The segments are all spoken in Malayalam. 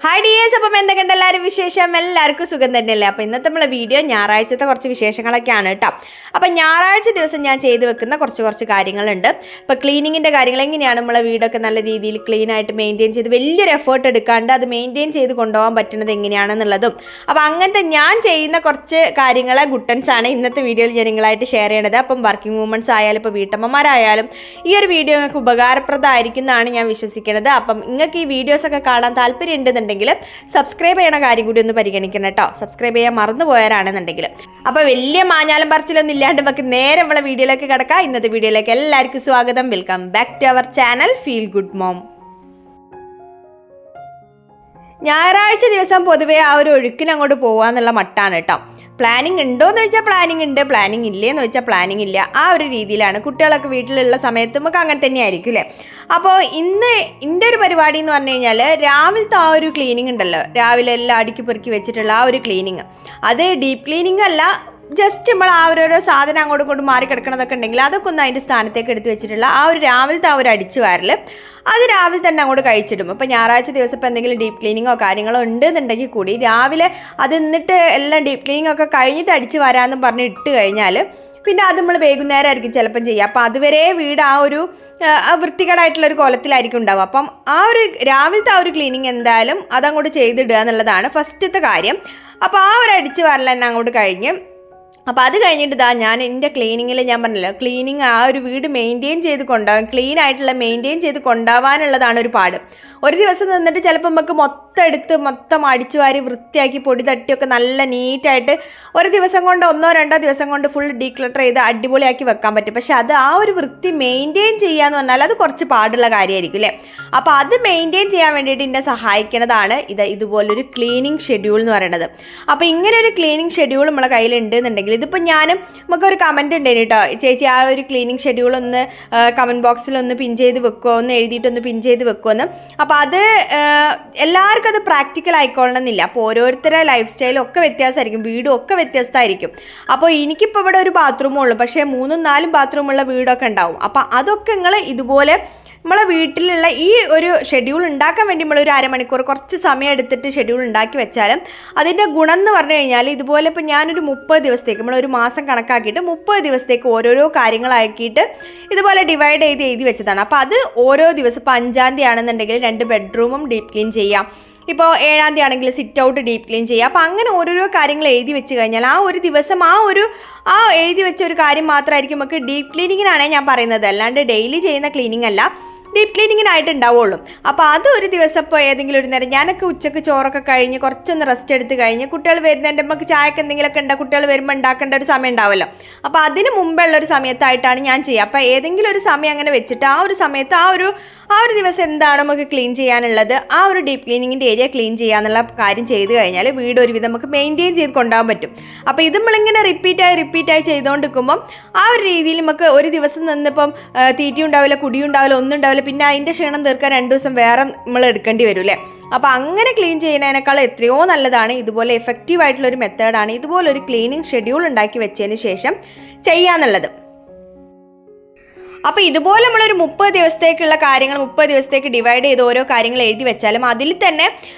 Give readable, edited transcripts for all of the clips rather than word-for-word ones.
ഹായ് ഡിയേഴ്സ്, അപ്പം എന്തൊക്കെയുണ്ട് എല്ലാവരും വിശേഷം? എല്ലാവർക്കും സുഖം തന്നെയല്ലേ? അപ്പോൾ ഇന്നത്തെ നമ്മളെ വീഡിയോ ഞായറാഴ്ചത്തെ കുറച്ച് വിശേഷങ്ങളൊക്കെയാണ് കേട്ടോ. അപ്പം ഞായറാഴ്ച ദിവസം ഞാൻ ചെയ്ത് വെക്കുന്ന കുറച്ച് കാര്യങ്ങളുണ്ട്. ഇപ്പോൾ ക്ലീനിങ്ങിൻ്റെ കാര്യങ്ങൾ എങ്ങനെയാണ് നമ്മളെ വീടൊക്കെ നല്ല രീതിയിൽ ക്ലീൻ ആയിട്ട് മെയിൻറ്റെയിൻ ചെയ്ത് വലിയൊരു എഫേർട്ട് എടുക്കാണ്ട് അത് മെയിൻറ്റെയിൻ ചെയ്ത് കൊണ്ടുപോകാൻ പറ്റുന്നത് എങ്ങനെയാണെന്നുള്ളതും അപ്പോൾ അങ്ങനത്തെ ഞാൻ ചെയ്യുന്ന കുറച്ച് കാര്യങ്ങൾ ഗുട്ടൻസാണ് ഇന്നത്തെ വീഡിയോയിൽ ഞാൻ നിങ്ങളായിട്ട് ഷെയർ ചെയ്യണത്. അപ്പം വർക്കിംഗ് വുമൻസ് ആയാലും ഇപ്പോൾ വീട്ടമ്മമാരായാലും ഈ ഒരു വീഡിയോ നിങ്ങൾക്ക് ഉപകാരപ്രദമായിരിക്കുന്നതാണ് ഞാൻ വിശ്വസിക്കുന്നത്. അപ്പം നിങ്ങൾക്ക് ഈ വീഡിയോസൊക്കെ കാണാൻ താല്പര്യം ഉണ്ടെന്നുണ്ടെങ്കിൽ സബ്സ്ക്രൈബ് ചെയ്യണ കാര്യം കൂടി ഒന്ന് പരിഗണിക്കണം കേട്ടോ. സബ്സ്ക്രൈബ് ചെയ്യാൻ മറന്നു പോയാലാണെന്നുണ്ടെങ്കിൽ. അപ്പോൾ വലിയ മാഞ്ഞാലും പറിച്ചിലൊന്നും ഇല്ലാണ്ട് നമുക്ക് നേരെ നമ്മളെ വീഡിയോയിലേക്ക് കിടക്കാം. ഇന്നത്തെ വീഡിയോയിലേക്ക് എല്ലാവർക്കും സ്വാഗതം. Welcome back to our channel Feel Good Mom. ഞായറാഴ്ച ദിവസം പൊതുവേ ആ ഒരു ഒഴുക്കിന് അങ്ങോട്ട് പോകാന്നുള്ള മട്ടാണ് കേട്ടോ. പ്ലാനിങ് ഉണ്ടോയെന്ന് ചോദിച്ചാൽ പ്ലാനിങ് ഉണ്ട്, പ്ലാനിങ് ഇല്ലേന്ന് ചോദിച്ചാൽ പ്ലാനിങ് ഇല്ല. ആ ഒരു രീതിയിലാണ് കുട്ടികളൊക്കെ വീട്ടിലുള്ള സമയത്ത് നമുക്ക് അങ്ങനെ തന്നെ ആയിരിക്കും അല്ലേ. അപ്പോൾ ഇന്ന് എൻ്റെ ഒരു പരിപാടി എന്ന് പറഞ്ഞു കഴിഞ്ഞാൽ രാവിലത്തെ ആ ഒരു ക്ലീനിങ് ഉണ്ടല്ലോ, രാവിലെ എല്ലാം അടുക്കി പെറുക്കി വെച്ചിട്ടുള്ള ആ ഒരു ക്ലീനിങ്, അത് ഡീപ്പ് ക്ലീനിങ് അല്ല, ജസ്റ്റ് നമ്മൾ ആ ഓരോരോ സാധനം അങ്ങോട്ടും ഇങ്ങോട്ടും മാറി കിടക്കണതൊക്കെ ഉണ്ടെങ്കിൽ അതൊക്കെ ഒന്ന് അതിൻ്റെ സ്ഥാനത്തേക്ക് എടുത്ത് വെച്ചിട്ടുള്ള ആ ഒരു രാവിലത്തെ ആ ഒരു അടിച്ചു വാരൽ അത് രാവിലെ തന്നെ അങ്ങോട്ട് കഴിച്ചിടും. അപ്പോൾ ഞായറാഴ്ച ദിവസം ഇപ്പോൾ എന്തെങ്കിലും ഡീപ്പ് ക്ലീനിങ്ങോ കാര്യങ്ങളോ ഉണ്ടെന്നുണ്ടെങ്കിൽ കൂടി രാവിലെ അത് എന്നിട്ട് എല്ലാം ഡീപ്പ് ക്ലീനിങ് ഒക്കെ കഴിഞ്ഞിട്ട് അടിച്ചു വരാമെന്നും പറഞ്ഞ് ഇട്ട് കഴിഞ്ഞാൽ പിന്നെ അത് നമ്മൾ വൈകുന്നേരം ആയിരിക്കും ചിലപ്പം ചെയ്യുക. അപ്പോൾ അതുവരെ വീട് ആ ഒരു വൃത്തികേടായിട്ടുള്ളൊരു കോലത്തിലായിരിക്കും ഉണ്ടാവുക. അപ്പം ആ ഒരു രാവിലത്തെ ആ ഒരു ക്ലീനിങ് എന്തായാലും അതങ്ങോട്ട് ചെയ്തിടുക എന്നുള്ളതാണ് ഫസ്റ്റത്തെ കാര്യം. അപ്പോൾ ആ ഒരു അടിച്ചു വരൽ തന്നെ അങ്ങോട്ട് കഴിഞ്ഞ് അപ്പോൾ അത് കഴിഞ്ഞിട്ട് ഞാൻ എൻ്റെ ക്ലീനിങ്ങിൽ ഞാൻ പറഞ്ഞല്ലോ, ക്ലീനിങ് ആ ഒരു വീട് മെയിൻറ്റെയിൻ ചെയ്ത് കൊണ്ടുപോകാൻ, ക്ലീൻ ആയിട്ടുള്ള മെയിൻറ്റെയിൻ ചെയ്ത് കൊണ്ടുപോകാനുള്ളതാണ് ഒരു പാട്. ഒരു ദിവസം നിന്നിട്ട് ചിലപ്പോൾ നമുക്ക് മൊത്തം അടിച്ചു വാരി വൃത്തിയാക്കി പൊടി തട്ടിയൊക്കെ നല്ല നീറ്റായിട്ട് ഒരു ദിവസം കൊണ്ട് 1-2 ദിവസം കൊണ്ട് ഫുൾ ഡീക്ലട്ടർ ചെയ്ത് അടിപൊളിയാക്കി വെക്കാൻ പറ്റും. പക്ഷെ അത് ആ ഒരു വൃത്തി മെയിൻറ്റെയിൻ ചെയ്യാന്ന് പറഞ്ഞാൽ അത് കുറച്ച് പാടുള്ള കാര്യമായിരിക്കും അല്ലേ. അപ്പോൾ അത് മെയിൻറ്റെയിൻ ചെയ്യാൻ വേണ്ടിയിട്ട് എന്നെ സഹായിക്കുന്നതാണ് ഇതുപോലൊരു ക്ലീനിങ് ഷെഡ്യൂൾ എന്ന് പറയുന്നത്. അപ്പോൾ ഇങ്ങനെ ഒരു ക്ലീനിങ് ഷെഡ്യൂൾ നമ്മളെ കയ്യിലുണ്ട് എന്നുണ്ടെങ്കിൽ, ഇതിപ്പോൾ നമുക്കൊരു കമൻറ്റ് ഉണ്ടായിരുന്നു കേട്ടോ, ചേച്ചി ആ ഒരു ക്ലീനിങ് ഷെഡ്യൂൾ ഒന്ന് കമൻറ്റ് ബോക്സിലൊന്ന് പിൻ ചെയ്ത് വെക്കുമോ, ഒന്ന് എഴുതിയിട്ടൊന്ന് പിൻ ചെയ്ത് വെക്കുമെന്ന്. അപ്പോൾ അത് എല്ലാവർക്കും അത് പ്രാക്ടിക്കൽ ആയിക്കൊള്ളണമെന്നില്ല. അപ്പോൾ ഓരോരുത്തരുടെ ലൈഫ് സ്റ്റൈലും ഒക്കെ വ്യത്യാസമായിരിക്കും, വീടും ഒക്കെ വ്യത്യസ്തമായിരിക്കും. അപ്പോൾ എനിക്കിപ്പോൾ ഇവിടെ ഒരു ബാത്റൂമേ ഉള്ളൂ, പക്ഷേ 3-4 ബാത്റൂമുള്ള വീടൊക്കെ ഉണ്ടാവും. അപ്പോൾ അതൊക്കെ നിങ്ങൾ ഇതുപോലെ നമ്മളെ വീട്ടിലുള്ള ഈ ഒരു ഷെഡ്യൂൾ ഉണ്ടാക്കാൻ വേണ്ടി നമ്മളൊരു അരമണിക്കൂർ കുറച്ച് സമയം എടുത്തിട്ട് ഷെഡ്യൂൾ ഉണ്ടാക്കി വെച്ചാലും അതിൻ്റെ ഗുണം എന്ന് പറഞ്ഞു കഴിഞ്ഞാൽ, ഇതുപോലെ ഇപ്പോൾ ഞാനൊരു 30 ദിവസത്തേക്ക്, നമ്മളൊരു മാസം കണക്കാക്കിയിട്ട് 30 ദിവസത്തേക്ക് ഓരോരോ കാര്യങ്ങളാക്കിയിട്ട് ഇതുപോലെ ഡിവൈഡ് ചെയ്ത് എഴുതി വെച്ചതാണ്. അപ്പോൾ അത് ഓരോ ദിവസം ഇപ്പോൾ 5-ാം തീയതി ആണെന്നുണ്ടെങ്കിൽ 2 ബെഡ്റൂമും ഡീപ്പ് ക്ലീൻ ചെയ്യാം, ഇപ്പോൾ 7-ാം തീയതി ആണെങ്കിൽ സിറ്റ് ഔട്ട് ഡീപ്പ് ക്ലീൻ ചെയ്യുക. അപ്പോൾ അങ്ങനെ ഓരോരോ കാര്യങ്ങൾ എഴുതി വെച്ച് കഴിഞ്ഞാൽ ആ ഒരു ദിവസം ആ എഴുതി വെച്ച ഒരു കാര്യം മാത്രമായിരിക്കും നമുക്ക് ഡീപ്പ് ക്ലീനിങ്ങിനാണേ ഞാൻ പറയുന്നത്, അല്ലാണ്ട് ഡെയിലി ചെയ്യുന്ന ക്ലീനിങ് അല്ല, ഡീപ്പ് ക്ലീനിങ്ങിനായിട്ട് ഉണ്ടാവുള്ളൂ. അപ്പോൾ അത് ഒരു ദിവസം ഇപ്പോൾ ഏതെങ്കിലും ഒരു നേരം, ഞാനൊക്കെ ഉച്ചയ്ക്ക് ചോറൊക്കെ കഴിഞ്ഞ് കുറച്ചൊന്ന് റെസ്റ്റ് എടുത്ത് കഴിഞ്ഞ് കുട്ടികൾ വരുന്നതിൻ്റെ നമുക്ക് ചായക്ക് എന്തെങ്കിലുമൊക്കെ ഉണ്ട്, കുട്ടികൾ വരുമ്പോൾ ഉണ്ടാക്കേണ്ട ഒരു സമയം ഉണ്ടാവുമല്ലോ. അപ്പോൾ അതിന് മുമ്പുള്ള ഒരു സമയത്തായിട്ടാണ് ഞാൻ ചെയ്യുക. അപ്പോൾ ഏതെങ്കിലും ഒരു സമയം അങ്ങനെ വെച്ചിട്ട് ആ ഒരു സമയത്ത് ആ ഒരു ദിവസം എന്താണ് നമുക്ക് ക്ലീൻ ചെയ്യാനുള്ളത്, ആ ഒരു ഡീപ്പ് ക്ലീനിങ്ങിൻ്റെ ഏരിയ ക്ലീൻ ചെയ്യാന്നുള്ള കാര്യം ചെയ്ത് കഴിഞ്ഞാൽ വീട് ഒരുവിധം നമുക്ക് മെയിൻറ്റെയിൻ ചെയ്ത് കൊണ്ടുപോകാൻ പറ്റും. അപ്പോൾ ഇത് നമ്മളിങ്ങനെ റിപ്പീറ്റായി ചെയ്തുകൊണ്ടിരിക്കുമ്പം ആ ഒരു രീതിയിൽ നമുക്ക് ഒരു ദിവസം നിന്നിപ്പം തീറ്റി ഉണ്ടാവില്ല, കുടിയും ഉണ്ടാവില്ല, ഒന്നും ഉണ്ടാവില്ല, പിന്നെ അതിൻ്റെ ക്ഷീണം തീർക്കാൻ 2 ദിവസം വേറെ നമ്മൾ എടുക്കേണ്ടി വരും അല്ലേ. അപ്പോൾ അങ്ങനെ ക്ലീൻ ചെയ്യുന്നതിനേക്കാൾ എത്രയോ നല്ലതാണ്, ഇതുപോലെ എഫക്റ്റീവ് ആയിട്ടുള്ളൊരു മെത്തേഡാണ് ഇതുപോലൊരു ക്ലീനിങ് ഷെഡ്യൂൾ ഉണ്ടാക്കി വെച്ചതിന് ശേഷം ചെയ്യാന്നുള്ളത്. അപ്പോൾ ഇതുപോലെ നമ്മളൊരു 30 ദിവസത്തേക്കുള്ള കാര്യങ്ങൾ 30 ദിവസത്തേക്ക് ഡിവൈഡ് ചെയ്ത് ഓരോ കാര്യങ്ങൾ എഴുതി വെച്ചാലും അതിൽ തന്നെ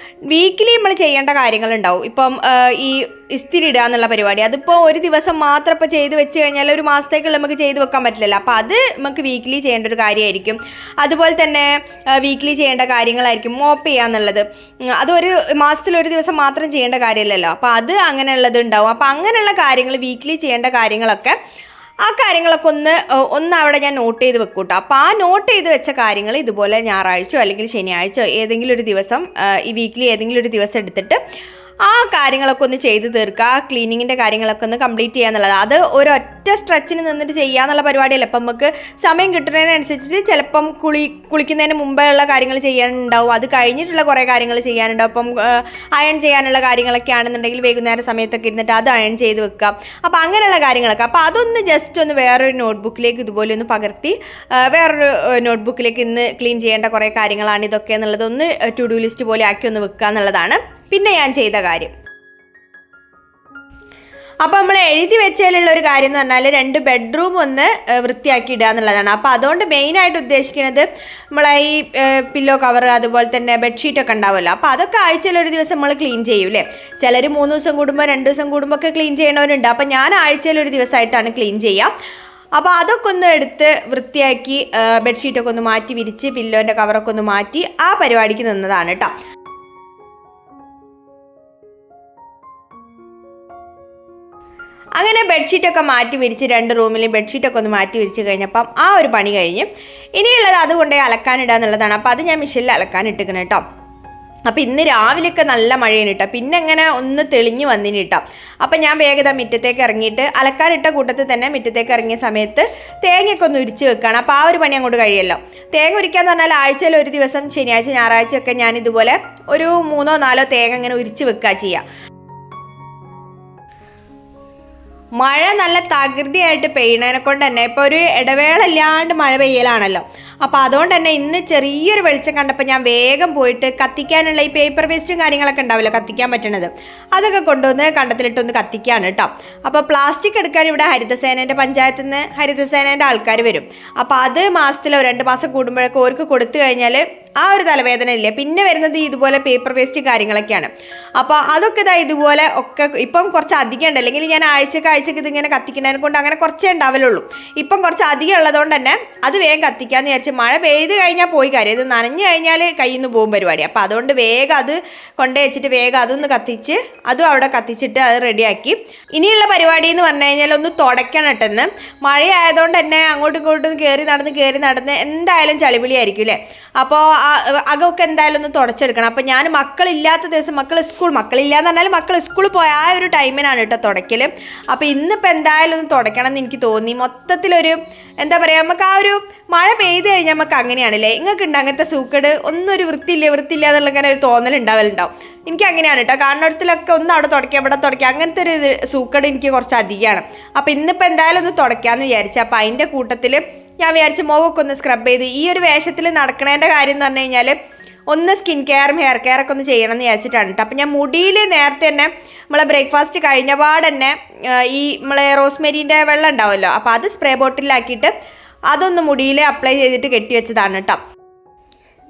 വീക്കിലി നമ്മൾ ചെയ്യേണ്ട കാര്യങ്ങളുണ്ടാവും. ഇപ്പം ഈ ഇസ്തിരി ഇടുക എന്നുള്ള പരിപാടി, അതിപ്പോൾ ഒരു ദിവസം മാത്രം ഇപ്പോൾ ചെയ്ത് വെച്ച് കഴിഞ്ഞാൽ ഒരു മാസത്തേക്കുള്ള നമുക്ക് ചെയ്ത് വെക്കാൻ പറ്റില്ലല്ലോ. അപ്പോൾ അത് നമുക്ക് വീക്കിലി ചെയ്യേണ്ട ഒരു കാര്യമായിരിക്കും. അതുപോലെ തന്നെ വീക്കിലി ചെയ്യേണ്ട കാര്യങ്ങളായിരിക്കും മോപ്പ് ചെയ്യുക എന്നുള്ളത്, അതൊരു മാസത്തിലൊരു ദിവസം മാത്രം ചെയ്യേണ്ട കാര്യമല്ലല്ലോ. അപ്പോൾ അത് അങ്ങനെയുള്ളത് ഉണ്ടാവും. അപ്പോൾ അങ്ങനെയുള്ള കാര്യങ്ങൾ വീക്കിലി ചെയ്യേണ്ട കാര്യങ്ങളൊക്കെ, ആ കാര്യങ്ങളൊക്കെ ഒന്ന് അവിടെ ഞാൻ നോട്ട് ചെയ്ത് വെക്കും കേട്ടോ. അപ്പോൾ ആ നോട്ട് ചെയ്ത് വെച്ച കാര്യങ്ങൾ ഇതുപോലെ ഞായറാഴ്ചയോ അല്ലെങ്കിൽ ശനിയാഴ്ചയോ ഏതെങ്കിലും ഒരു ദിവസം, ഈ വീക്കിലി ഏതെങ്കിലും ഒരു ദിവസം എടുത്തിട്ട് ആ കാര്യങ്ങളൊക്കെ ഒന്ന് ചെയ്ത് തീർക്കുക, ആ ക്ലീനിങ്ങിൻ്റെ കാര്യങ്ങളൊക്കെ ഒന്ന് കംപ്ലീറ്റ് ചെയ്യുക എന്നുള്ളത്. അത് ഒരൊറ്റ സ്ട്രെച്ചിന് നിന്നിട്ട് ചെയ്യുക എന്നുള്ള പരിപാടിയല്ല. അപ്പം നമുക്ക് സമയം കിട്ടുന്നതിനനുസരിച്ചിട്ട് ചിലപ്പം കുളിക്കുന്നതിന് മുമ്പേ ഉള്ള കാര്യങ്ങൾ ചെയ്യാനുണ്ടാവും, അത് കഴിഞ്ഞിട്ടുള്ള കുറേ കാര്യങ്ങൾ ചെയ്യാനുണ്ടാവും. അപ്പം അയൺ ചെയ്യാനുള്ള കാര്യങ്ങളൊക്കെ ആണെന്നുണ്ടെങ്കിൽ വൈകുന്നേരം സമയത്തൊക്കെ ഇരുന്നിട്ട് അത് അയൺ ചെയ്ത് വെക്കുക. അപ്പോൾ അങ്ങനെയുള്ള കാര്യങ്ങളൊക്കെ, അപ്പോൾ അതൊന്ന് ജസ്റ്റ് ഒന്ന് വേറൊരു നോട്ട്ബുക്കിലേക്ക് ഇതുപോലെ ഒന്ന് പകർത്തി വേറൊരു നോട്ട്ബുക്കിലേക്ക് ഇന്ന് ക്ലീൻ ചെയ്യേണ്ട കുറേ കാര്യങ്ങളാണ് ഇതൊക്കെ എന്നുള്ളത് ഒന്ന് ടു ഡു ലിസ്റ്റ് പോലെ ആക്കി ഒന്ന് വെക്കുക എന്നുള്ളതാണ് പിന്നെ ഞാൻ ചെയ്ത കാര്യം. അപ്പോൾ നമ്മൾ എഴുതി വെച്ചതിലുള്ള ഒരു കാര്യം എന്ന് പറഞ്ഞാൽ 2 ബെഡ്റൂം ഒന്ന് വൃത്തിയാക്കി ഇടുക എന്നുള്ളതാണ്. അപ്പോൾ അതുകൊണ്ട് മെയിനായിട്ട് ഉദ്ദേശിക്കുന്നത് നമ്മളെ ഈ പില്ലോ കവർ അതുപോലെ തന്നെ ബെഡ്ഷീറ്റൊക്കെ ഉണ്ടാവുമല്ലോ, അപ്പോൾ അതൊക്കെ ആഴ്ചയിൽ ഒരു ദിവസം നമ്മൾ ക്ലീൻ ചെയ്യൂലേ. ചിലർ 3 ദിവസം കൂടുമ്പോൾ 2 ദിവസം കൂടുമ്പോൾ ഒക്കെ ക്ലീൻ ചെയ്യണവരുണ്ട്. അപ്പോൾ ഞാൻ ആഴ്ചയിൽ ഒരു ദിവസമായിട്ടാണ് ക്ലീൻ ചെയ്യുക. അപ്പോൾ അതൊക്കെ ഒന്ന് എടുത്ത് വൃത്തിയാക്കി ബെഡ്ഷീറ്റൊക്കെ ഒന്ന് മാറ്റി വിരിച്ച് പില്ലോൻ്റെ കവറൊക്കെ ഒന്ന് മാറ്റി ആ പരിപാടിക്ക് നിന്നതാണ് കേട്ടോ. അങ്ങനെ ബെഡ്ഷീറ്റൊക്കെ മാറ്റി വിരിച്ച് 2 റൂമിൽ ബെഡ്ഷീറ്റൊക്കെ ഒന്ന് മാറ്റി വിരിച്ച് കഴിഞ്ഞപ്പം ആ ഒരു പണി കഴിഞ്ഞ് ഇനിയുള്ളത് അതുകൊണ്ടേ അലക്കാനിടുക എന്നുള്ളതാണ്. അപ്പോൾ അത് ഞാൻ മെഷീനിൽ അലക്കാനിട്ടിരിക്കണം കേട്ടോ. അപ്പോൾ ഇന്ന് രാവിലെയൊക്കെ നല്ല മഴയാണ് കേട്ടോ. പിന്നെ എങ്ങനെ ഒന്ന് തെളിഞ്ഞ് വന്നിന് കേട്ടോ. അപ്പം ഞാൻ വേഗത മുറ്റത്തേക്ക് ഇറങ്ങിയിട്ട് അലക്കാനിട്ട കൂട്ടത്തിൽ തന്നെ മുറ്റത്തേക്ക് ഇറങ്ങിയ സമയത്ത് തേങ്ങയൊക്കെ ഒന്ന് ഉരിച്ച് വെക്കുകയാണ്. അപ്പോൾ ആ ഒരു പണി അങ്ങോട്ട് കഴിയല്ലോ. തേങ്ങ ഉരിക്കാന്ന് പറഞ്ഞാൽ ആഴ്ചയിൽ ഒരു ദിവസം ശനിയാഴ്ച ഞായറാഴ്ചയൊക്കെ ഞാൻ ഇതുപോലെ ഒരു 3-4 തേങ്ങ ഇങ്ങനെ ഉരിച്ച് വെക്കുക ചെയ്യുക. മഴ നല്ല തകൃതിയായിട്ട് പെയ്യണതിനെ കൊണ്ട് തന്നെ ഇപ്പോൾ ഒരു ഇടവേള ഇല്ലാണ്ട് മഴ പെയ്യലാണല്ലോ. അപ്പോൾ അതുകൊണ്ട് തന്നെ ഇന്ന് ചെറിയൊരു വെളിച്ചം കണ്ടപ്പോൾ ഞാൻ വേഗം പോയിട്ട് കത്തിക്കാനുള്ള ഈ പേപ്പർ വേസ്റ്റും കാര്യങ്ങളൊക്കെ ഉണ്ടാവില്ലോ കത്തിക്കാൻ പറ്റണത്, അതൊക്കെ കൊണ്ടുവന്ന് കണ്ടത്തിലിട്ടൊന്ന് കത്തിക്കുകയാണ് കേട്ടോ. അപ്പോൾ പ്ലാസ്റ്റിക് എടുക്കാൻ ഇവിടെ ഹരിതസേനേൻ്റെ പഞ്ചായത്തിൽ നിന്ന് ഹരിതസേനേൻ്റെ ആൾക്കാർ വരും. അപ്പോൾ അത് മാസത്തിലോ 2 മാസം കൂടുമ്പോഴൊക്കെ ഓർക്ക് കൊടുത്തു കഴിഞ്ഞാൽ ആ ഒരു തലവേദന ഇല്ല. പിന്നെ വരുന്നത് ഇതുപോലെ പേപ്പർ വേസ്റ്റ് കാര്യങ്ങളൊക്കെയാണ്. അപ്പോൾ അതൊക്കെ ഇതുപോലെ ഒക്കെ ഇപ്പം കുറച്ച് അധികം ഉണ്ട്. അല്ലെങ്കിൽ ഞാൻ ആഴ്ചക്ക് ഇതിങ്ങനെ കത്തിക്കുന്നതിനെ കൊണ്ട് അങ്ങനെ കുറച്ചേ ഉണ്ടാവലുള്ളൂ. ഇപ്പം കുറച്ച് അധികം ഉള്ളതുകൊണ്ട് തന്നെ അത് വേഗം കത്തിക്കാമെന്ന് വിചാരിച്ച്. മഴ പെയ്ത് കഴിഞ്ഞാൽ പോയി കാര്യം, ഇത് നനഞ്ഞു കഴിഞ്ഞാൽ കയ്യിൽ നിന്ന് പോകും പരിപാടി. അപ്പോൾ അതുകൊണ്ട് വേഗം അത് കൊണ്ടു വെച്ചിട്ട് വേഗം അതൊന്ന് കത്തിച്ച് അതും അവിടെ കത്തിച്ചിട്ട് അത് റെഡിയാക്കി. ഇനിയുള്ള പരിപാടി എന്ന് പറഞ്ഞു കഴിഞ്ഞാൽ ഒന്ന് തുടയ്ക്കണം കേട്ടെന്ന്. മഴ ആയതുകൊണ്ട് തന്നെ അങ്ങോട്ടും ഇങ്ങോട്ടും കയറി നടന്ന് എന്തായാലും ചളിപിളിയായിരിക്കും അല്ലേ. അപ്പോൾ അകമൊക്കെ എന്തായാലും ഒന്ന് തുടച്ചെടുക്കണം. അപ്പോൾ ഞാൻ മക്കളില്ലാത്ത ദിവസം മക്കളില്ലാന്ന് പറഞ്ഞാൽ മക്കൾ സ്കൂളിൽ പോയ ആ ഒരു ടൈമിനാണ് കേട്ടോ തുടയ്ക്കൽ. അപ്പോൾ ഇന്നിപ്പോൾ എന്തായാലും ഒന്ന് തുടയ്ക്കണം എന്ന് എനിക്ക് തോന്നി. മൊത്തത്തിലൊരു എന്താ പറയുക, നമുക്ക് ആ ഒരു മഴ പെയ്ത് കഴിഞ്ഞാൽ നമുക്ക് അങ്ങനെയാണല്ലേ. നിങ്ങൾക്കുണ്ട് അങ്ങനത്തെ സൂക്കേട്, ഒന്നും ഒരു വൃത്തിയില്ല എന്നുള്ള ഇങ്ങനെ ഒരു തോന്നലുണ്ടാവലുണ്ടാവും. എനിക്ക് അങ്ങനെയാണ് കേട്ടോ. കാണുന്നിടത്തിലൊക്കെ ഒന്ന് അവിടെ തുടയ്ക്കുക ഇവിടെ തുടയ്ക്കുക അങ്ങനത്തെ ഒരു സൂക്കേട് എനിക്ക് കുറച്ച് അധികമാണ്. അപ്പോൾ ഇന്നിപ്പോൾ എന്തായാലും ഒന്ന് തുടയ്ക്കാമെന്ന് വിചാരിച്ചു. അപ്പോൾ അതിൻ്റെ കൂട്ടത്തിൽ ഞാൻ വിചാരിച്ച് മുഖമൊക്കെ ഒന്ന് സ്ക്രബ് ചെയ്ത് ഈ ഒരു വേഷത്തിൽ നടക്കണതിൻ്റെ കാര്യം എന്ന് പറഞ്ഞു കഴിഞ്ഞാൽ ഒന്ന് സ്കിൻ കെയറും ഹെയർ കെയറൊക്കെ ഒന്ന് ചെയ്യണം എന്ന് വിചാരിച്ചിട്ടാണ് കേട്ടോ. അപ്പം ഞാൻ മുടിയിൽ നേരത്തെ തന്നെ നമ്മളെ ബ്രേക്ക്ഫാസ്റ്റ് കഴിഞ്ഞ പാട് തന്നെ ഈ നമ്മളെ റോസ്മെരീൻ്റെ വെള്ളം ഉണ്ടാവുമല്ലോ, അപ്പോൾ അത് സ്പ്രേ ബോട്ടിലാക്കിയിട്ട് അതൊന്ന് മുടിയിൽ അപ്ലൈ ചെയ്തിട്ട് കെട്ടി വെച്ചതാണ് കേട്ടോ.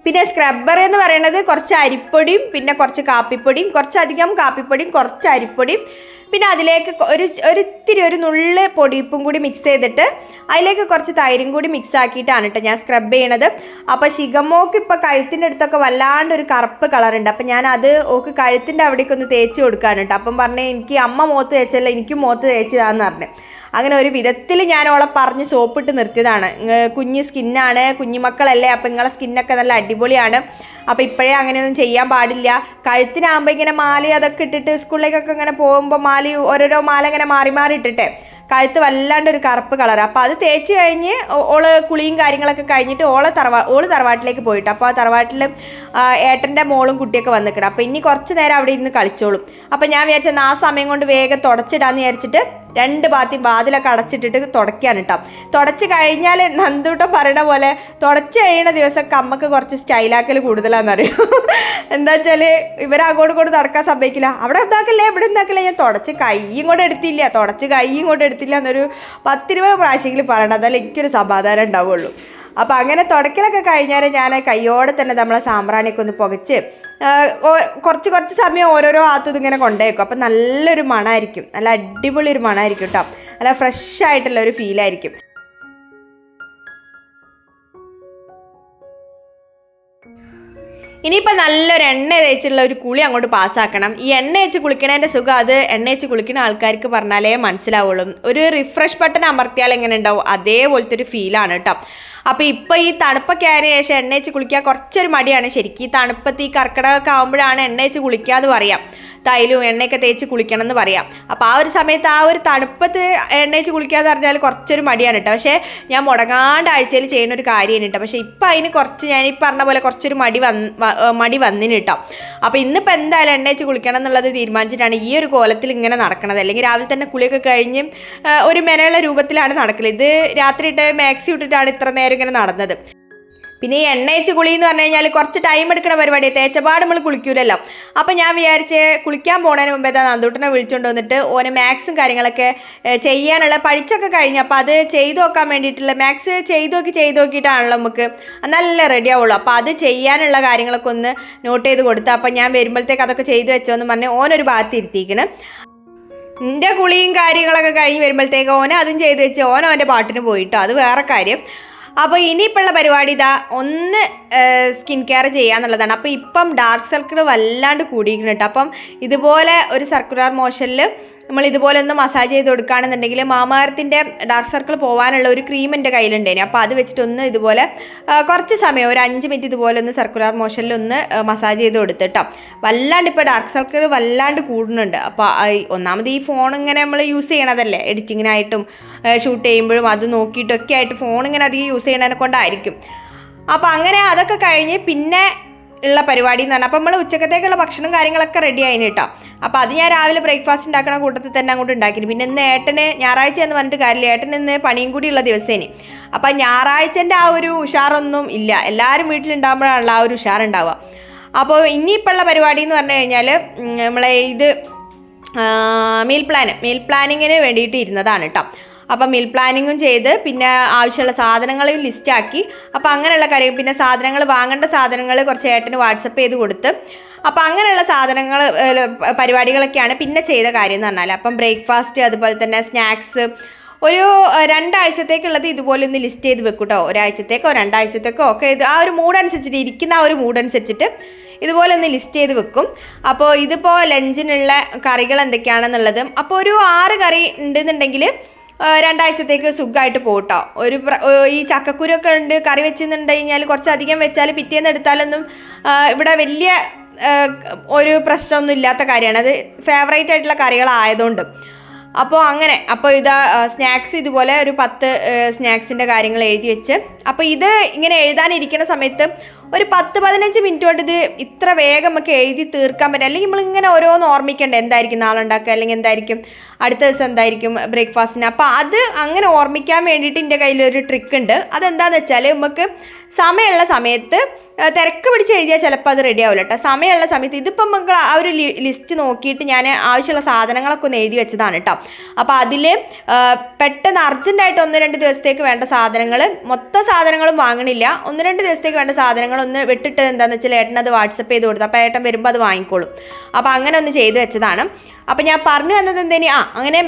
പിന്നെ സ്ക്രബ്ബർ എന്ന് പറയുന്നത് കുറച്ച് അരിപ്പൊടിയും പിന്നെ കുറച്ച് കാപ്പിപ്പൊടിയും, കുറച്ചധികം കാപ്പിപ്പൊടിയും കുറച്ച് അരിപ്പൊടിയും, പിന്നെ അതിലേക്ക് ഒരിത്തിരി ഒരു നുള്ള് പൊടിയുപ്പും കൂടി മിക്സ് ചെയ്തിട്ട് അതിലേക്ക് കുറച്ച് തൈരും കൂടി മിക്സ് ആക്കിയിട്ടാണ് കേട്ടോ ഞാൻ സ്ക്രബ് ചെയ്യണത്. അപ്പോൾ ശിഖമോക്ക് ഇപ്പോൾ കഴുത്തിൻ്റെ അടുത്തൊക്കെ വല്ലാണ്ടൊരു കറുപ്പ് കളറുണ്ട്. അപ്പം ഞാൻ അത് ഓക്ക് കഴുത്തിൻ്റെ അവിടേക്ക് ഒന്ന് തേച്ച് കൊടുക്കാണ് കേട്ടോ. അപ്പം പറഞ്ഞ് എനിക്ക് അമ്മ മുഖത്ത് തേച്ചല്ല എനിക്കും മുഖത്ത് തേച്ചതാന്ന് പറഞ്ഞു. അങ്ങനെ ഒരു വിധത്തിൽ ഞാൻ ഓളെ പറഞ്ഞ് സോപ്പിട്ട് നിർത്തിയതാണ്. കുഞ്ഞ് സ്കിന്നാണ്, കുഞ്ഞുമക്കളല്ലേ, അപ്പം നിങ്ങളെ സ്കിന്നൊക്കെ നല്ല അടിപൊളിയാണ്, അപ്പോൾ ഇപ്പോഴേ അങ്ങനെയൊന്നും ചെയ്യാൻ പാടില്ല. കഴുത്തിനാകുമ്പോൾ ഇങ്ങനെ മാല അതൊക്കെ ഇട്ടിട്ട് സ്കൂളിലേക്കൊക്കെ ഇങ്ങനെ പോകുമ്പോൾ ഓരോരോ മാല ഇങ്ങനെ മാറി ഇട്ടിട്ടെ കഴുത്ത് വല്ലാണ്ടൊരു കറുപ്പ് കളർ. അപ്പോൾ അത് തേച്ച് കഴിഞ്ഞ് ഓള് കുളിയും കാര്യങ്ങളൊക്കെ കഴിഞ്ഞിട്ട് ഓള് തറവാട്ടിലേക്ക് പോയിട്ട്, അപ്പോൾ ആ തറവാട്ടിൽ ഏട്ടൻ്റെ മോളും കുട്ടിയൊക്കെ വന്നിക്കണം. അപ്പോൾ ഇനി കുറച്ച് നേരം അവിടെ ഇരുന്ന് കളിച്ചോളും. അപ്പോൾ ഞാൻ വിചാരിച്ചത് ആ സമയം കൊണ്ട് വേഗം തുടച്ചിടാന്ന് വിചാരിച്ചിട്ട് 2 ബാത്തി വാതിലൊക്കെ അടച്ചിട്ടിട്ട് തുടയ്ക്കാണ് കേട്ടോ. തുടച്ച് കഴിഞ്ഞാൽ നന്ദൂട്ടം പറയണ പോലെ തുടച്ച് കഴിയണ ദിവസമൊക്കെ അമ്മക്ക് കുറച്ച് സ്റ്റൈലാക്കൽ കൂടുതലാണെന്നറിയാം. എന്താ വെച്ചാൽ ഇവരങ്ങോട്ട് കൊണ്ട് നടക്കാൻ സമ്മതിക്കില്ല. അവിടെ എന്താക്കല്ലേ ഇവിടെ എന്താക്കല്ലേ, ഞാൻ തുടച്ച് കൈയും കൂടെ എടുത്തില്ല എന്നൊരു 10-20 പ്രാവശ്യമെങ്കിലും പറയണം, അതല്ല എനിക്കൊരു സമാധാനം ഉണ്ടാവുള്ളൂ. അപ്പോൾ അങ്ങനെ തുടക്കലൊക്കെ കഴിഞ്ഞാൽ ഞാൻ കയ്യോടെ തന്നെ നമ്മളെ സാമ്പ്രാണിയൊക്കെ ഒന്ന് പുകച്ച് കുറച്ച് സമയം ഓരോരോ ആത്തും ഇങ്ങനെ കൊണ്ടുപോയേക്കും. അപ്പം നല്ലൊരു മണമായിരിക്കും, നല്ല അടിപൊളി ഒരു മണമായിരിക്കും കേട്ടോ. നല്ല ഫ്രഷ് ആയിട്ടുള്ള ഒരു ഫീലായിരിക്കും. ഇനിയിപ്പോൾ നല്ലൊരു എണ്ണ തേച്ചുള്ള ഒരു കുളി അങ്ങോട്ട് പാസ്സാക്കണം. ഈ എണ്ണ തേച്ച് കുളിക്കണതിൻ്റെ സുഖം അത് എണ്ണ തേച്ച് കുളിക്കുന്ന ആൾക്കാർക്ക് പറഞ്ഞാലേ മനസ്സിലാവുള്ളൂ. ഒരു റിഫ്രഷ് ബട്ടൺ അമർത്തിയാൽ എങ്ങനെ ഉണ്ടാവും അതേപോലത്തെ ഒരു ഫീലാണ് കേട്ടോ. അപ്പോൾ ഇപ്പോൾ ഈ തണുപ്പൊക്കെ ആയതിനു ശേഷം എണ്ണ തേച്ച് കുളിക്കാൻ കുറച്ചൊരു മടിയാണ്. ശരിക്കും ഈ തണുപ്പത്ത് ഈ കർക്കിടകമൊക്കെ ആകുമ്പോഴാണ് എണ്ണ തേച്ച് കുളിക്കാന്ന് പറയാം, തൈലും എണ്ണയൊക്കെ തേച്ച് കുളിക്കണം എന്ന് പറയാം. അപ്പോൾ ആ ഒരു സമയത്ത് ആ ഒരു തണുപ്പത്ത് എണ്ണ തേച്ച് കുളിക്കാന്ന് പറഞ്ഞാൽ കുറച്ചൊരു മടിയാണ് കേട്ടോ. പക്ഷേ ഞാൻ മുടങ്ങാണ്ട് ആഴ്ചയിൽ ചെയ്യുന്ന ഒരു കാര്യമാണ് കേട്ടോ. പക്ഷേ ഇപ്പം അതിന് കുറച്ച് ഞാൻ ഈ പറഞ്ഞ പോലെ കുറച്ചൊരു മടി വന്നിന് കേട്ടോ. അപ്പോൾ ഇന്നിപ്പോൾ എന്തായാലും എണ്ണ തേച്ച് കുളിക്കണം എന്നുള്ളത് തീരുമാനിച്ചിട്ടാണ് ഈ ഒരു കോലത്തിൽ ഇങ്ങനെ നടക്കണത്. അല്ലെങ്കിൽ രാവിലെ തന്നെ കുളിയൊക്കെ കഴിഞ്ഞ് ഒരു മെനയുള്ള രൂപത്തിലാണ് നടക്കല്. ഇത് രാത്രി ഇട്ട് മാക്സി ഇട്ടിട്ടാണ് ഇത്ര നേരം ഇങ്ങനെ നടന്നത്. പിന്നെ ഈ എണ്ണയച്ച് കുളി എന്ന് പറഞ്ഞു കഴിഞ്ഞാൽ കുറച്ച് ടൈം എടുക്കുന്ന പരിപാടി, തേച്ചപാട് നമ്മൾ കുളിക്കൂലല്ലോ. അപ്പം ഞാൻ വിചാരിച്ച് കുളിക്കാൻ പോകുന്നതിന് മുമ്പേ നന്ദൂട്ടനെ വിളിച്ചുകൊണ്ട് വന്നിട്ട് ഓന് മാത്സും കാര്യങ്ങളൊക്കെ ചെയ്യാനുള്ള പഠിച്ചൊക്കെ കഴിഞ്ഞു. അപ്പോൾ അത് ചെയ്തു നോക്കാൻ വേണ്ടിയിട്ടുള്ള മാത്സ് ചെയ്ത് നോക്കിയിട്ടാണല്ലോ നമുക്ക് നല്ല റെഡി ആവുള്ളൂ. അപ്പോൾ അത് ചെയ്യാനുള്ള കാര്യങ്ങളൊക്കെ ഒന്ന് നോട്ട് ചെയ്ത് കൊടുത്തു. അപ്പം ഞാൻ വരുമ്പോഴത്തേക്ക് അതൊക്കെ ചെയ്ത് വെച്ചോന്ന് പറഞ്ഞ് ഓനൊരു ഭാഗത്ത് ഇരുത്തിയിരിക്കണം. എൻ്റെ കുളിയും കാര്യങ്ങളൊക്കെ കഴിഞ്ഞ് വരുമ്പോഴത്തേക്ക് അതും ചെയ്ത് വെച്ച് ഓൻ്റെ പാട്ടിന് പോയിട്ടോ, അത് വേറെ കാര്യം. അപ്പോൾ ഇനിയിപ്പോഴുള്ള പരിപാടി ഒന്ന് സ്കിൻ കെയർ ചെയ്യാന്നുള്ളതാണ്. അപ്പോൾ ഇപ്പം ഡാർക്ക് സർക്കിൾ വല്ലാണ്ട് കൂടിയിരിക്കണം കേട്ടോ. അപ്പം ഇതുപോലെ ഒരു സർക്കുലർ മോഷനിൽ നമ്മൾ ഇതുപോലെ ഒന്ന് മസാജ് ചെയ്ത് കൊടുക്കുകയാണെന്നുണ്ടെങ്കിൽ മാമാർത്തിൻ്റെ ഡാർക്ക് സർക്കിൾ പോകാനുള്ള ഒരു ക്രീം എൻ്റെ കയ്യിലുണ്ടേനെ. അപ്പോൾ അത് വെച്ചിട്ടൊന്ന് ഇതുപോലെ കുറച്ച് സമയം ഒരു 5 മിനിറ്റ് ഇതുപോലെ ഒന്ന് സർക്കുലർ മോഷനിൽ ഒന്ന് മസാജ് ചെയ്ത് കൊടുത്തിട്ടോ. വല്ലാണ്ട് ഇപ്പോൾ ഡാർക്ക് സർക്കിൾ വല്ലാണ്ട് കൂടുന്നുണ്ട്. അപ്പോൾ ഒന്നാമത് ഈ ഫോൺ ഇങ്ങനെ നമ്മൾ യൂസ് ചെയ്യണതല്ലേ, എഡിറ്റിങ്ങിനായിട്ടും ഷൂട്ട് ചെയ്യുമ്പോഴും അത് നോക്കിയിട്ടൊക്കെ ആയിട്ട് ഫോൺ ഇങ്ങനെ അധികം യൂസ് ചെയ്യണതിനെ കൊണ്ടായിരിക്കും. അപ്പോൾ അങ്ങനെ അതൊക്കെ കഴിഞ്ഞ് പിന്നെ ഉള്ള പരിപാടി എന്ന് പറഞ്ഞാൽ അപ്പോൾ നമ്മൾ ഉച്ചക്കത്തേക്കുള്ള ഭക്ഷണം കാര്യങ്ങളൊക്കെ റെഡി ആയിന് കേട്ടോ. അപ്പോൾ അത് ഞാൻ രാവിലെ ബ്രേക്ക്ഫാസ്റ്റ് ഉണ്ടാക്കണ കൂട്ടത്തിൽ തന്നെ അങ്ങോട്ട് ഉണ്ടാക്കിയിട്ട് പിന്നെ ഇന്ന് ഏട്ടന് ഞായറാഴ്ച എന്ന് പറഞ്ഞിട്ട് കാര്യമില്ല, ഏട്ടന് ഇന്ന് പണിയും കൂടിയുള്ള ദിവസേന്. അപ്പം ഞായറാഴ്ചൻ്റെ ആ ഒരു ഉഷാറൊന്നും ഇല്ല, എല്ലാവരും വീട്ടിലുണ്ടാകുമ്പോഴാണല്ലോ ആ ഒരു ഉഷാറുണ്ടാവുക. അപ്പോൾ ഇനിയിപ്പോഴുള്ള പരിപാടി എന്ന് പറഞ്ഞു കഴിഞ്ഞാൽ നമ്മളെ ഇത് മീൽ പ്ലാനിങ്ങിന് വേണ്ടിയിട്ട് ഇരുന്നതാണ് കേട്ടോ. അപ്പം മീൽ പ്ലാനിങ്ങും ചെയ്ത് പിന്നെ ആവശ്യമുള്ള സാധനങ്ങളും ലിസ്റ്റാക്കി. അപ്പോൾ അങ്ങനെയുള്ള കാര്യം പിന്നെ സാധനങ്ങൾ വാങ്ങേണ്ട സാധനങ്ങൾ കുറച്ച് ഏട്ടന് വാട്സപ്പ് ചെയ്ത് കൊടുത്ത്. അപ്പോൾ അങ്ങനെയുള്ള സാധനങ്ങൾ പരിപാടികളൊക്കെയാണ് പിന്നെ ചെയ്ത കാര്യം എന്ന് പറഞ്ഞാൽ. അപ്പം ബ്രേക്ക്ഫാസ്റ്റ് അതുപോലെ തന്നെ സ്നാക്സ് ഒരു 2 ആഴ്ചത്തേക്കുള്ളത് ഇതുപോലെ ഒന്ന് ലിസ്റ്റ് ചെയ്ത് വെക്കും കേട്ടോ. ഒരാഴ്ചത്തേക്കോ 2 ആഴ്ചത്തേക്കോ ഒക്കെ ഇത് ആ ഒരു മൂഡ് അനുസരിച്ചിട്ട് ഇരിക്കുന്ന ആ ഒരു മൂഡ് അനുസരിച്ചിട്ട് ഇതുപോലെ ഒന്ന് ലിസ്റ്റ് ചെയ്ത് വെക്കും. അപ്പോൾ ഇതിപ്പോൾ ലഞ്ചിനുള്ള കറികൾ എന്തൊക്കെയാണെന്നുള്ളത് അപ്പോൾ ഒരു 6 കറി ഉണ്ടെന്നുണ്ടെങ്കിൽ 2 ആഴ്ചത്തേക്ക് സുഖമായിട്ട് പോകട്ടോ. ഈ ചക്കക്കുരൊക്കെ ഉണ്ട് കറി വെച്ചെന്നുണ്ട് കഴിഞ്ഞാൽ കുറച്ചധികം വെച്ചാൽ പിറ്റേന്ന് എടുത്താലൊന്നും ഇവിടെ വലിയ ഒരു പ്രശ്നമൊന്നും ഇല്ലാത്ത കാര്യമാണ്. അത് ഫേവറേറ്റ് ആയിട്ടുള്ള കറികളായതുകൊണ്ട്. അപ്പോൾ അങ്ങനെ അപ്പോൾ സ്നാക്സ് ഇതുപോലെ ഒരു 10 സ്നാക്സിൻ്റെ കാര്യങ്ങൾ എഴുതി വെച്ച്. അപ്പോൾ ഇത് ഇങ്ങനെ എഴുതാനിരിക്കുന്ന സമയത്ത് ഒരു 10-15 മിനിറ്റ് കൊണ്ട് ഇത് ഇത്ര വേഗം നമുക്ക് എഴുതി തീർക്കാൻ പറ്റും. അല്ലെങ്കിൽ നമ്മളിങ്ങനെ ഓരോന്ന് ഓർമ്മിക്കേണ്ടത് എന്തായിരിക്കും നാളെ ഉണ്ടാക്കുക, അല്ലെങ്കിൽ എന്തായിരിക്കും അടുത്ത ദിവസം എന്തായിരിക്കും ബ്രേക്ക്ഫാസ്റ്റിന്. അപ്പോൾ അത് അങ്ങനെ ഓർമ്മിക്കാൻ വേണ്ടിയിട്ട് എൻ്റെ കയ്യിലൊരു ട്രിക്ക് ഉണ്ട്. അതെന്താണെന്ന് വെച്ചാൽ നമുക്ക് സമയമുള്ള സമയത്ത് തിരക്ക് പിടിച്ച് എഴുതിയാൽ ചിലപ്പോൾ അത് റെഡി ആവില്ല കേട്ടോ. സമയമുള്ള സമയത്ത് ഇതിപ്പം നമുക്ക് ആ ഒരു ലിസ്റ്റ് നോക്കിയിട്ട് ഞാൻ ആവശ്യമുള്ള സാധനങ്ങളൊക്കെ ഒന്ന് എഴുതി വെച്ചതാണ് കേട്ടോ. അപ്പോൾ അതിൽ പെട്ടെന്ന് അർജൻറ്റായിട്ട് 1-2 ദിവസത്തേക്ക് വേണ്ട സാധനങ്ങൾ മൊത്തം സാധനങ്ങളും വാങ്ങണില്ല, 1-2 ദിവസത്തേക്ക് വേണ്ട സാധനങ്ങൾ ഒന്ന് വിട്ടിട്ട് എന്താണെന്ന് വെച്ചാൽ ഏട്ടനത് വാട്സപ്പ് ചെയ്ത് കൊടുത്തു. അപ്പോൾ ഏട്ടൻ വരുമ്പോൾ അത് വാങ്ങിക്കോളും. അപ്പോൾ അങ്ങനെ ഒന്ന് ചെയ്ത് വെച്ചതാണ്. അപ്പോൾ ഞാൻ പറഞ്ഞു വന്നത് എന്തേനി അങ്ങനെ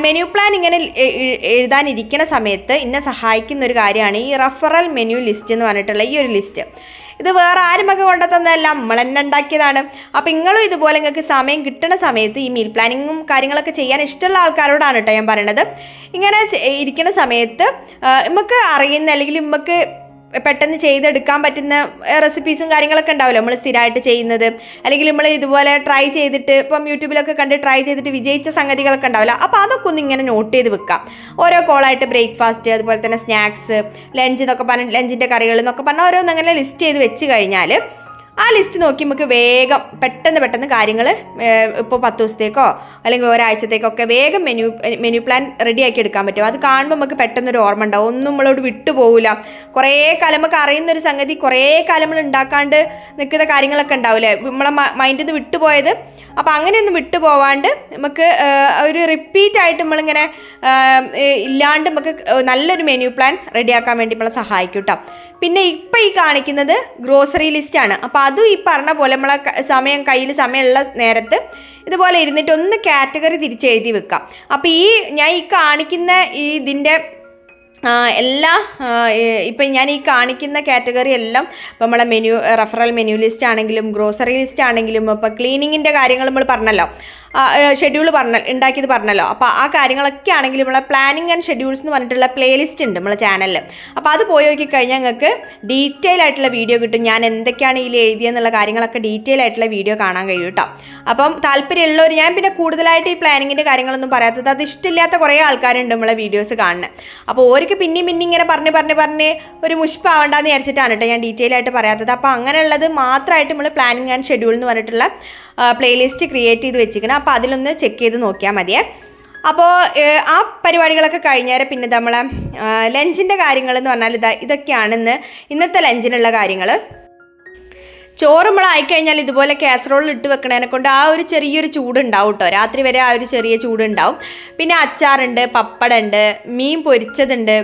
മെനു പ്ലാൻ ഇങ്ങനെ എഴുതാനിരിക്കുന്ന സമയത്ത് എന്നെ സഹായിക്കുന്ന ഒരു കാര്യമാണ് ഈ റഫറൽ മെനു ലിസ്റ്റ് എന്ന് പറഞ്ഞിട്ടുള്ള ഈ ഒരു ലിസ്റ്റ്. ഇത് വേറെ ആരുമൊക്കെ കൊണ്ടുതന്നതല്ല, നമ്മൾ തന്നെ ഉണ്ടാക്കിയതാണ്. അപ്പോൾ നിങ്ങളും ഇതുപോലെ നിങ്ങൾക്ക് സമയം കിട്ടുന്ന സമയത്ത് ഈ മീൽ പ്ലാനിങ്ങും കാര്യങ്ങളൊക്കെ ചെയ്യാൻ ഇഷ്ടമുള്ള ആൾക്കാരോടാണ് കേട്ടോ ഞാൻ പറയണത്. ഇങ്ങനെ ഇരിക്കുന്ന സമയത്ത് നമുക്ക് അറിയുന്ന അല്ലെങ്കിൽ നമുക്ക് പെട്ടെന്ന് ചെയ്തെടുക്കാൻ പറ്റുന്ന റെസിപ്പീസും കാര്യങ്ങളൊക്കെ ഉണ്ടാവില്ല നമ്മൾ സ്ഥിരമായിട്ട് ചെയ്യുന്നത്, അല്ലെങ്കിൽ നമ്മൾ ഇതുപോലെ ട്രൈ ചെയ്തിട്ട് ഇപ്പം യൂട്യൂബിലൊക്കെ കണ്ട് ട്രൈ ചെയ്തിട്ട് വിജയിച്ച സംഗതികളൊക്കെ ഉണ്ടാവില്ല. അപ്പോൾ അതൊക്കെ ഒന്ന് ഇങ്ങനെ നോട്ട് ചെയ്ത് വെക്കാം. ഓരോ കോളായിട്ട് ബ്രേക്ക്ഫാസ്റ്റ് അതുപോലെ തന്നെ സ്നാക്സ് ലഞ്ച് എന്നൊക്കെ പറഞ്ഞ് ലഞ്ചിൻ്റെ കറികൾ എന്നൊക്കെ പറഞ്ഞാൽ ഓരോന്നങ്ങനെ ലിസ്റ്റ് ചെയ്ത് വെച്ച് കഴിഞ്ഞാൽ ആ ലിസ്റ്റ് നോക്കി നമുക്ക് വേഗം പെട്ടെന്ന് കാര്യങ്ങൾ ഇപ്പോൾ 10 ദിവസത്തേക്കോ അല്ലെങ്കിൽ ഒരാഴ്ചത്തേക്കൊക്കെ വേഗം മെനു പ്ലാൻ റെഡിയാക്കി എടുക്കാൻ പറ്റും. അത് കാണുമ്പോൾ നമുക്ക് പെട്ടെന്നൊരു ഓർമ്മ ഉണ്ടാവും, ഒന്നും നമ്മളോട് വിട്ടുപോകില്ല. കുറേ കാലം നമുക്ക് അറിയുന്നൊരു സംഗതി കുറേ കാലം നമ്മൾ ഉണ്ടാക്കാണ്ട് നിൽക്കുന്ന കാര്യങ്ങളൊക്കെ ഉണ്ടാവില്ലേ നമ്മളെ മൈൻഡിൽ നിന്ന് വിട്ടുപോയത്. അപ്പോൾ അങ്ങനെയൊന്നും വിട്ടുപോവാണ്ട് നമുക്ക് ഒരു റിപ്പീറ്റായിട്ട് നമ്മളിങ്ങനെ ഇല്ലാണ്ട് നമുക്ക് നല്ലൊരു മെനു പ്ലാൻ റെഡിയാക്കാൻ വേണ്ടി നമ്മളെ സഹായിക്കും കേട്ടോ. പിന്നെ ഇപ്പം ഈ കാണിക്കുന്നത് ഗ്രോസറി ലിസ്റ്റാണ്. അപ്പോൾ അതും ഈ പറഞ്ഞ പോലെ നമ്മളെ കയ്യിൽ സമയമുള്ള നേരത്ത് ഇതുപോലെ ഇരുന്നിട്ട് ഒന്ന് കാറ്റഗറി തിരിച്ചെഴുതി വെക്കാം. അപ്പോൾ ഞാൻ ഈ കാണിക്കുന്ന ഇതിൻ്റെ ഇപ്പം ഞാൻ ഈ കാണിക്കുന്ന കാറ്റഗറി എല്ലാം ഇപ്പം നമ്മളെ റഫറൽ മെനു ലിസ്റ്റ് ആണെങ്കിലും ഗ്രോസറി ലിസ്റ്റ് ആണെങ്കിലും ഇപ്പോൾ ക്ലീനിങ്ങിൻ്റെ കാര്യങ്ങൾ നമ്മൾ പറഞ്ഞല്ലോ, ഷെഡ്യൂൾ ഉണ്ടാക്കിയത് പറഞ്ഞല്ലോ. അപ്പോൾ ആ കാര്യങ്ങളൊക്കെ ആണെങ്കിലും നമ്മളെ പ്ലാനിങ് ആൻഡ് ഷെഡ്യൂൾസ് എന്ന് പറഞ്ഞിട്ടുള്ള പ്ലേലിസ്റ്റ് ഉണ്ട് നമ്മളെ ചാനലിൽ. അപ്പോൾ അത് പോയി നോക്കിക്കഴിഞ്ഞാൽ നിങ്ങൾക്ക് ഡീറ്റെയിൽ ആയിട്ടുള്ള വീഡിയോ കിട്ടും. ഞാൻ എന്തൊക്കെയാണ് ഇതിൽ എഴുതിയെന്നുള്ള കാര്യങ്ങളൊക്കെ ഡീറ്റെയിൽ ആയിട്ടുള്ള വീഡിയോ കാണാൻ കഴിയും കേട്ടോ. അപ്പം താല്പര്യമുള്ളവർ, ഞാൻ പിന്നെ കൂടുതലായിട്ട് ഈ പ്ലാനിങ്ങിൻ്റെ കാര്യങ്ങളൊന്നും പറയാത്തത് അത് ഇഷ്ടമില്ലാത്ത കുറേ ആൾക്കാരുണ്ട് നമ്മളെ വീഡിയോസ് കാണുന്നത്. അപ്പോൾ ഓർക്ക് പിന്നെയും ഇങ്ങനെ പറഞ്ഞ് ഒരു മുഷ്പാവണ്ടെന്ന് വിചാരിച്ചിട്ടാണ് കേട്ടോ ഞാൻ ഡീറ്റെയിൽ ആയിട്ട് പറയാത്തത്. അപ്പോൾ അങ്ങനെയുള്ളത് മാത്രമായിട്ട് നമ്മൾ പ്ലാനിങ് ആൻഡ് ഷെഡ്യൂൾ എന്ന് പറഞ്ഞിട്ടുള്ള പ്ലേലിസ്റ്റ് ക്രിയേറ്റ് ചെയ്ത് വെച്ചിരിക്കണം. അപ്പോൾ അതിലൊന്ന് ചെക്ക് ചെയ്ത് നോക്കിയാൽ മതിയേ. അപ്പോൾ ആ പരിപാടികളൊക്കെ കഴിഞ്ഞേരം പിന്നെ നമ്മളെ ലഞ്ചിൻ്റെ കാര്യങ്ങൾ എന്ന് പറഞ്ഞാൽ ഇതൊക്കെയാണ് ഇന്നത്തെ ലഞ്ചിനുള്ള കാര്യങ്ങൾ. ചോറ് നമ്മൾ ആയിക്കഴിഞ്ഞാൽ ഇതുപോലെ കാസറോളിൽ ഇട്ട് വെക്കണതിനെ കൊണ്ട് ആ ഒരു ചെറിയൊരു ചൂടുണ്ടാവും കേട്ടോ, രാത്രി വരെ ആ ഒരു ചെറിയ ചൂടുണ്ടാവും. പിന്നെ അച്ചാറുണ്ട്, പപ്പടമുണ്ട്, മീൻ പൊരിച്ചതുണ്ട്,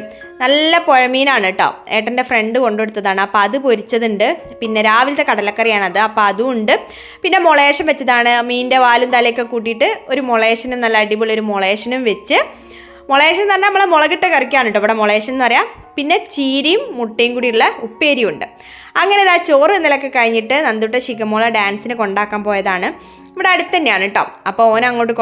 നല്ല പുഴമീനാണ് കേട്ടോ, ഏട്ടൻ്റെ ഫ്രണ്ട് കൊണ്ടുകൊടുത്തതാണ്, അപ്പോൾ അത് പൊരിച്ചതുണ്ട്. പിന്നെ രാവിലത്തെ കടലക്കറിയാണത്, അപ്പോൾ അതും ഉണ്ട്. പിന്നെ മുളേഷൻ വെച്ചതാണ്, മീനിൻ്റെ വാലും തലയൊക്കെ കൂട്ടിയിട്ട് ഒരു മുളേഷനും നല്ല അടിപൊളി ഒരു മുളേഷനും വെച്ച്. മുളേഷൻ എന്ന് പറഞ്ഞാൽ നമ്മളെ മുളകിട്ട കറിക്കാണ് കേട്ടോ ഇവിടെ മുളേഷൻ എന്ന് പറയാം. പിന്നെ ചീരയും മുട്ടയും കൂടിയുള്ള ഉപ്പേരിയും ഉണ്ട്. അങ്ങനെ ഇതാ ചോറ് ഇന്നലൊക്കെ കഴിഞ്ഞിട്ട് നന്ദുട്ട ശിഖമോളെ ഡാൻസിന് കൊണ്ടാക്കാൻ പോയതാണ്. ഇവിടെ അടുത്ത് തന്നെയാണ് കേട്ടോ, അപ്പോൾ ഓൻ അങ്ങോട്ട്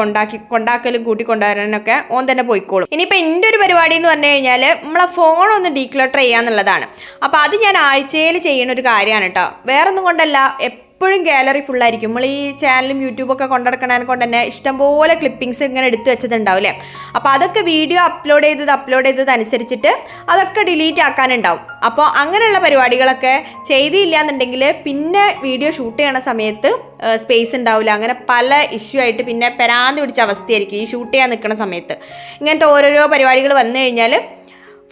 കൊണ്ടാക്കലും കൂട്ടിക്കൊണ്ടുവരാനൊക്കെ ഓൻ തന്നെ പോയിക്കോളും. ഇനിയിപ്പോൾ എൻ്റെ ഒരു പരിപാടി എന്ന് പറഞ്ഞു കഴിഞ്ഞാൽ നമ്മളെ ഫോണൊന്ന് ഡീക്ലട്ടർ ചെയ്യാന്നുള്ളതാണ്. അപ്പോൾ അത് ഞാൻ ആഴ്ചയിൽ ചെയ്യുന്ന ഒരു കാര്യമാണ് കേട്ടോ, വേറൊന്നും കൊണ്ടല്ല. എപ്പോഴും ഗാലറി ഫുള്ളായിരിക്കും. നമ്മൾ ഈ ചാനലും യൂട്യൂബൊക്കെ കൊണ്ടുനടക്കണതിനെ കൊണ്ട് തന്നെ ഇഷ്ടംപോലെ ക്ലിപ്പിങ്സ് ഇങ്ങനെ എടുത്ത് വെച്ചതുണ്ടാവില്ലേ, അപ്പോൾ അതൊക്കെ വീഡിയോ അപ്ലോഡ് ചെയ്തത് അനുസരിച്ചിട്ട് അതൊക്കെ ഡിലീറ്റ് ആക്കാനുണ്ടാവും. അപ്പോൾ അങ്ങനെയുള്ള പരിപാടികളൊക്കെ ചെയ്തില്ല എന്നുണ്ടെങ്കിൽ പിന്നെ വീഡിയോ ഷൂട്ട് ചെയ്യണ സമയത്ത് സ്പേസ് ഉണ്ടാവില്ല. അങ്ങനെ പല ഇഷ്യൂ ആയിട്ട് പിന്നെ പെരാന്ത് പിടിച്ച അവസ്ഥയായിരിക്കും ഈ ഷൂട്ട് ചെയ്യാൻ നിൽക്കുന്ന സമയത്ത്. ഇങ്ങനത്തെ ഓരോരോ പരിപാടികൾ വന്നു കഴിഞ്ഞാൽ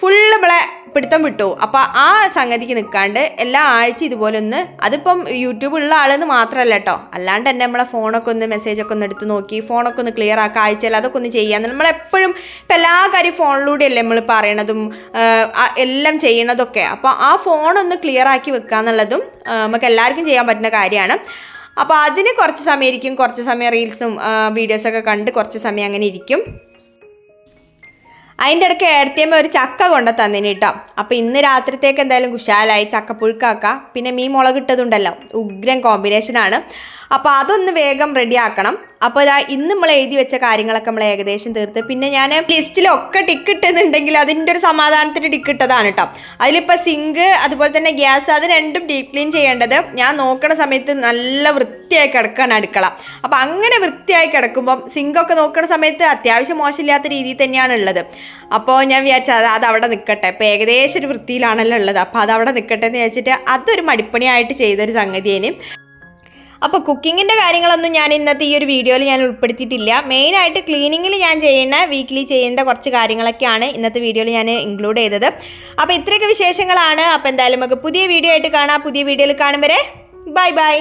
ഫുള്ള് നമ്മളെ പിടുത്തം വിട്ടു. അപ്പോൾ ആ സംഗതിക്ക് നിൽക്കാണ്ട് എല്ലാ ആഴ്ച ഇതുപോലെ ഒന്ന്, അതിപ്പം യൂട്യൂബുള്ള ആളെന്ന് മാത്രമല്ല കേട്ടോ, അല്ലാണ്ട് തന്നെ നമ്മളെ ഫോണൊക്കെ ഒന്ന് മെസ്സേജൊക്കെ ഒന്ന് എടുത്ത് നോക്കി ഫോണൊക്കെ ഒന്ന് ക്ലിയർ ആക്കുക, ആഴ്ചയിൽ അതൊക്കെ ഒന്ന് ചെയ്യാൻ. നമ്മളെപ്പോഴും ഇപ്പം എല്ലാ കാര്യം ഫോണിലൂടെയല്ലേ നമ്മൾ പറയണതും എല്ലാം ചെയ്യണതൊക്കെ. അപ്പോൾ ആ ഫോണൊന്ന് ക്ലിയർ ആക്കി വെക്കുക എന്നുള്ളതും നമുക്ക് എല്ലാവർക്കും ചെയ്യാൻ പറ്റുന്ന കാര്യമാണ്. അപ്പോൾ അതിന് കുറച്ച് സമയം ഇരിക്കും, കുറച്ച് സമയം റീൽസും വീഡിയോസൊക്കെ കണ്ട് കുറച്ച് സമയം അങ്ങനെ ഇരിക്കും. അതിൻ്റെ ഇടയ്ക്ക് ഏടത്തിയമ്മ ഒരു ചക്ക കൊണ്ടു തന്നിന് കേട്ടോ. അപ്പോൾ ഇന്ന് രാത്രിത്തേക്ക് എന്തായാലും കുശാലായി, ചക്കപ്പുഴുക്കാക്കാം. പിന്നെ മീൻ മുളകിട്ടതുണ്ടല്ലോ, ഉഗ്രൻ കോമ്പിനേഷനാണ്. അപ്പോൾ അതൊന്ന് വേഗം റെഡി ആക്കണം. അപ്പോൾ ഇതാ ഇന്ന് നമ്മൾ എഴുതി വെച്ച കാര്യങ്ങളൊക്കെ നമ്മൾ ഏകദേശം തീർത്ത്. പിന്നെ ഞാൻ ലിസ്റ്റിലൊക്കെ ടിക്ക് ഇട്ടെന്നുണ്ടെങ്കിൽ അതിൻ്റെ ഒരു സമാധാനത്തിന് ടിക്ക് ഇട്ടതാണ് കേട്ടോ. അതിലിപ്പോൾ സിങ്ക് അതുപോലെ തന്നെ ഗ്യാസ് അത് രണ്ടും ഡീപ് ക്ലീൻ ചെയ്യേണ്ടത്. ഞാൻ നോക്കണ സമയത്ത് നല്ല വൃത്തിയായി കിടക്കുകയാണ് അടുക്കള. അപ്പോൾ അങ്ങനെ വൃത്തിയായി കിടക്കുമ്പം സിങ്കൊക്കെ നോക്കുന്ന സമയത്ത് അത്യാവശ്യം മോശമില്ലാത്ത രീതിയിൽ തന്നെയാണ് ഉള്ളത്. അപ്പോൾ ഞാൻ വിചാരിച്ചത് അത് അവിടെ നിൽക്കട്ടെ, ഇപ്പോൾ ഏകദേശം ഒരു വൃത്തിയിലാണല്ലോ ഉള്ളത്, അപ്പോൾ അതവിടെ നിൽക്കട്ടെ എന്ന് വിചാരിച്ചിട്ട് അതൊരു മടിപ്പണിയായിട്ട് ചെയ്തൊരു സംഗതിയേന്. അപ്പോൾ കുക്കിങ്ങിൻ്റെ കാര്യങ്ങളൊന്നും ഞാൻ ഇന്നത്തെ ഈ ഒരു വീഡിയോയിൽ ഞാൻ ഉൾപ്പെടുത്തിയിട്ടില്ല. മെയിനായിട്ട് ക്ലീനിങ്ങിൽ ഞാൻ വീക്കിലി ചെയ്യേണ്ട കുറച്ച് കാര്യങ്ങളൊക്കെയാണ് ഇന്നത്തെ വീഡിയോയിൽ ഞാൻ ഇൻക്ലൂഡ് ചെയ്തത്. അപ്പോൾ ഇത്രയൊക്കെ വിശേഷങ്ങളാണ്. അപ്പോൾ എന്തായാലും നമുക്ക് പുതിയ വീഡിയോ ആയിട്ട് കാണാം. പുതിയ വീഡിയോയിൽ കാണും വരെ ബൈ ബൈ.